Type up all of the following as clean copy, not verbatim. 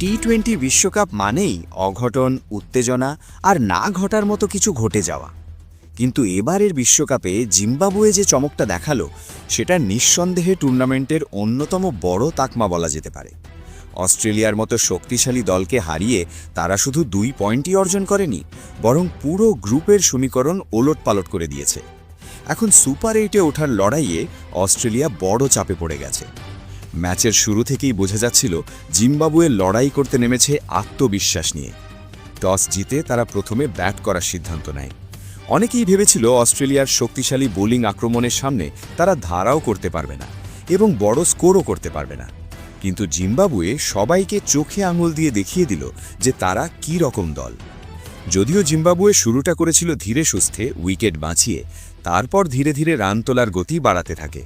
টি-20 বিশ্বকাপ মানেই অঘটন, উত্তেজনা আর না ঘটার মতো কিছু ঘটে যাওয়া। কিন্তু এবারের বিশ্বকাপে জিম্বাবুয়ে যে চমকটা দেখালো সেটা নিঃসন্দেহে টুর্নামেন্টের অন্যতম বড় তাকমা বলা যেতে পারে। অস্ট্রেলিয়ার মতো শক্তিশালী দলকে হারিয়ে তারা শুধু 2 পয়েন্টই অর্জন করেনি, বরং পুরো গ্রুপের সমীকরণ ওলটপালট করে দিয়েছে। এখন সুপার 8-এ ওঠার লড়াইয়ে অস্ট্রেলিয়া বড় চাপে পড়ে গেছে। ম্যাচের শুরু থেকেই বোঝা যাচ্ছিল জিম্বাবুয়ে লড়াই করতে নেমেছে আত্মবিশ্বাস নিয়ে। টস জিতে তারা প্রথমে ব্যাট করার সিদ্ধান্ত নেয়। অনেকেই ভেবেছিল অস্ট্রেলিয়ার শক্তিশালী বোলিং আক্রমণের সামনে তারা ধারাও করতে পারবে না এবং বড় স্কোরও করতে পারবে না। কিন্তু জিম্বাবুয়ে সবাইকে চোখে আঙুল দিয়ে দেখিয়ে দিল যে তারা কী রকম দল। যদিও জিম্বাবুয়ে শুরুটা করেছিল ধীরে সুস্থে, উইকেট বাঁচিয়ে, তারপর ধীরে ধীরে রান তোলার গতি বাড়াতে থাকে।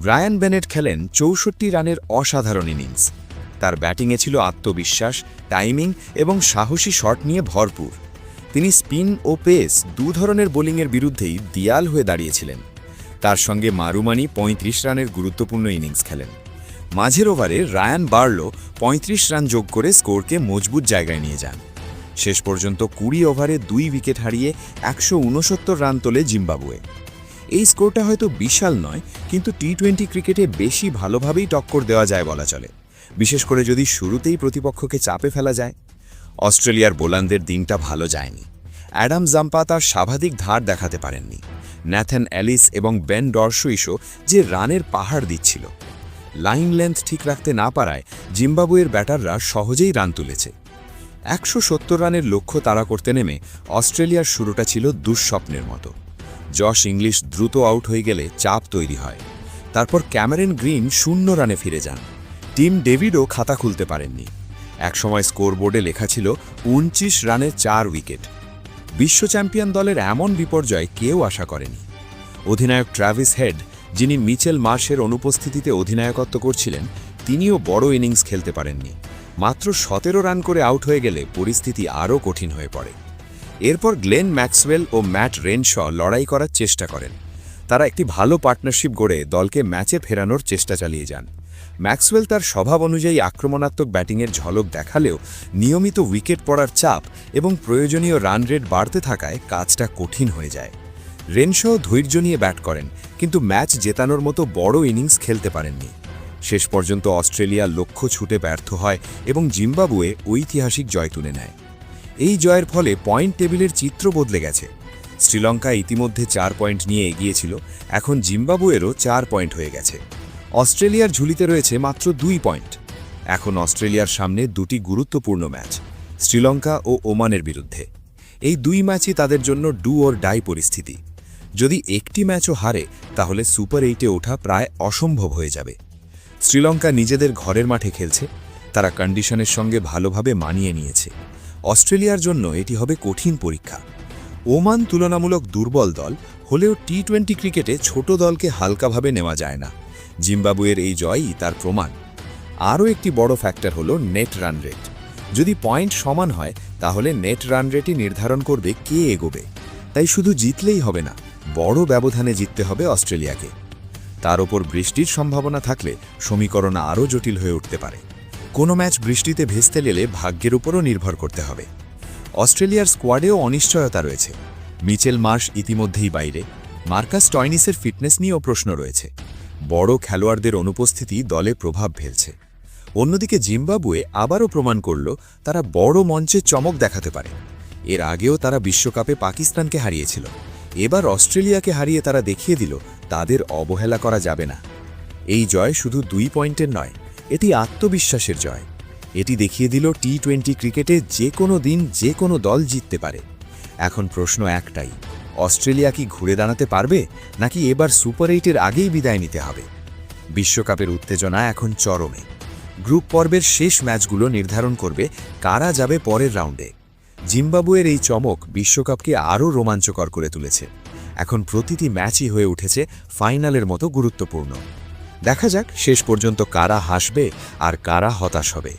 ব্রায়ান বেনেট খেলেন 64 রানের অসাধারণ ইনিংস। তার ব্যাটিংয়ে ছিল আত্মবিশ্বাস, টাইমিং এবং সাহসী শট নিয়ে ভরপুর। তিনি স্পিন ও পেস দু ধরনের বোলিংয়ের বিরুদ্ধেই দিয়াল হয়ে দাঁড়িয়েছিলেন। তার সঙ্গে মারুমানি 35 রানের গুরুত্বপূর্ণ ইনিংস খেলেন। মাঝের ওভারে রায়ান বার্লো 35 রান যোগ করে স্কোরকে মজবুত জায়গায় নিয়ে যান। শেষ পর্যন্ত 20 ওভারে 2 উইকেট হারিয়ে 169 রান তোলে জিম্বাবুয়ে। এই স্কোরটা হয়তো বিশাল নয়, কিন্তু টি-20 ক্রিকেটে বেশি ভালোভাবেই টক্কর দেওয়া যায় বলা চলে, বিশেষ করে যদি শুরুতেই প্রতিপক্ষকে চাপে ফেলা যায়। অস্ট্রেলিয়ার বোলারদের দিনটা ভালো যায়নি। অ্যাডাম জাম্পা তার স্বাভাবিক ধার দেখাতে পারেননি। ন্যাথন অ্যালিস এবং বেন ডরসুইশও যে রানের পাহাড় দিচ্ছিল। লাইন লেন্থ ঠিক রাখতে না পারায় জিম্বাবুয়ের ব্যাটাররা সহজেই রান তুলেছে। 170 রানের লক্ষ্য তাড়া করতে নেমে অস্ট্রেলিয়ার শুরুটা ছিল দুঃস্বপ্নের মতো। জশ ইংলিশ দ্রুত আউট হয়ে গেলে চাপ তৈরি হয়। তারপর ক্যামেরন গ্রিন 0 রানে ফিরে যান। টিম ডেভিডও খাতা খুলতে পারেননি। একসময় স্কোরবোর্ডে লেখা ছিল 29 রানে 4 উইকেট। বিশ্ব চ্যাম্পিয়ন দলের এমন বিপর্যয় কেউ আশা করেনি। অধিনায়ক ট্র্যাভিস হেড, যিনি মিচেল মার্শের অনুপস্থিতিতে অধিনায়কত্ব করছিলেন, তিনিও বড় ইনিংস খেলতে পারেননি। মাত্র 17 রান করে আউট হয়ে গেলে পরিস্থিতি আরও কঠিন হয়ে পড়ে। এরপর গ্লেন ম্যাক্সওয়েল ও ম্যাট রেনশ লড়াই করার চেষ্টা করেন। তারা একটি ভালো পার্টনারশিপ গড়ে দলকে ম্যাচে ফেরানোর চেষ্টা চালিয়ে যান। ম্যাক্সওয়েল তার স্বভাব অনুযায়ী আক্রমণাত্মক ব্যাটিংয়ের ঝলক দেখালেও নিয়মিত উইকেট পড়ার চাপ এবং প্রয়োজনীয় রান রেট বাড়তে থাকায় কাজটা কঠিন হয়ে যায়। রেনশ ধৈর্য নিয়ে ব্যাট করেন, কিন্তু ম্যাচ জেতানোর মতো বড় ইনিংস খেলতে পারেননি। শেষ পর্যন্ত অস্ট্রেলিয়া লক্ষ্য ছুটে ব্যর্থ হয় এবং জিম্বাবুয়ে ঐতিহাসিক জয় তুলে নেয়। এই জয়ের ফলে পয়েন্ট টেবিলের চিত্র বদলে গেছে। শ্রীলঙ্কা ইতিমধ্যে 4 পয়েন্ট নিয়ে এগিয়েছিল, এখন জিম্বাবুয়েরও 4 পয়েন্ট হয়ে গেছে। অস্ট্রেলিয়ার ঝুলিতে রয়েছে মাত্র 2 পয়েন্ট। এখন অস্ট্রেলিয়ার সামনে 2টি গুরুত্বপূর্ণ ম্যাচ, শ্রীলঙ্কা ও ওমানের বিরুদ্ধে। এই 2 ম্যাচই তাদের জন্য ডু অর ডাই পরিস্থিতি। যদি একটি ম্যাচও হারে, তাহলে সুপার 8-এ ওঠা প্রায় অসম্ভব হয়ে যাবে। শ্রীলঙ্কা নিজেদের ঘরের মাঠে খেলছে, তারা কন্ডিশনের সঙ্গে ভালোভাবে মানিয়ে নিয়েছে। অস্ট্রেলিয়ার জন্য এটি হবে কঠিন পরীক্ষা। ওমান তুলনামূলক দুর্বল দল হলেও টি-20 ক্রিকেটে ছোট দলকে হালকাভাবে নেওয়া যায় না। জিম্বাবুয়ের এই জয়ই তার প্রমাণ। আরও একটি বড় ফ্যাক্টর হল নেট রান রেট। যদি পয়েন্ট সমান হয়, তাহলে নেট রান রেটই নির্ধারণ করবে কে এগোবে। তাই শুধু জিতলেই হবে না, বড় ব্যবধানে জিততে হবে অস্ট্রেলিয়াকে। তার ওপর বৃষ্টির সম্ভাবনা থাকলে সমীকরণ আরও জটিল হয়ে উঠতে পারে। কোনো ম্যাচ বৃষ্টিতে ভেস্তে গেলে ভাগ্যের উপরও নির্ভর করতে হবে। অস্ট্রেলিয়ার স্কোয়াডেও অনিশ্চয়তা রয়েছে। মিচেল মার্শ ইতিমধ্যেই বাইরে। মার্কাস স্টয়নিসের ফিটনেস নিয়েও প্রশ্ন রয়েছে। বড় খেলোয়াড়দের অনুপস্থিতি দলে প্রভাব ফেলছে। অন্যদিকে জিম্বাবুয়ে আবারও প্রমাণ করল তারা বড় মঞ্চে চমক দেখাতে পারে। এর আগেও তারা বিশ্বকাপে পাকিস্তানকে হারিয়েছিল। এবার অস্ট্রেলিয়াকে হারিয়ে তারা দেখিয়ে দিল তাদের অবহেলা করা যাবে না। এই জয় শুধু 2 পয়েন্টের নয়, এটি আত্মবিশ্বাসের জয়। এটি দেখিয়ে দিল টি-20 ক্রিকেটে যে কোনো দিন যে কোনো দল জিততে পারে। এখন প্রশ্ন একটাই, অস্ট্রেলিয়া কি ঘুরে দাঁড়াতে পারবে, নাকি এবার সুপার 8-এর আগেই বিদায় নিতে হবে? বিশ্বকাপের উত্তেজনা এখন চরমে। গ্রুপ পর্বের শেষ ম্যাচগুলো নির্ধারণ করবে কারা যাবে পরের রাউন্ডে। জিম্বাবুয়ের এই চমক বিশ্বকাপকে আরও রোমাঞ্চকর করে তুলেছে। এখন প্রতিটি ম্যাচই হয়ে উঠেছে ফাইনালের মতো গুরুত্বপূর্ণ। দেখা যাক শেষ পর্যন্ত কারা হাসবে আর কারা হতাশ হবে।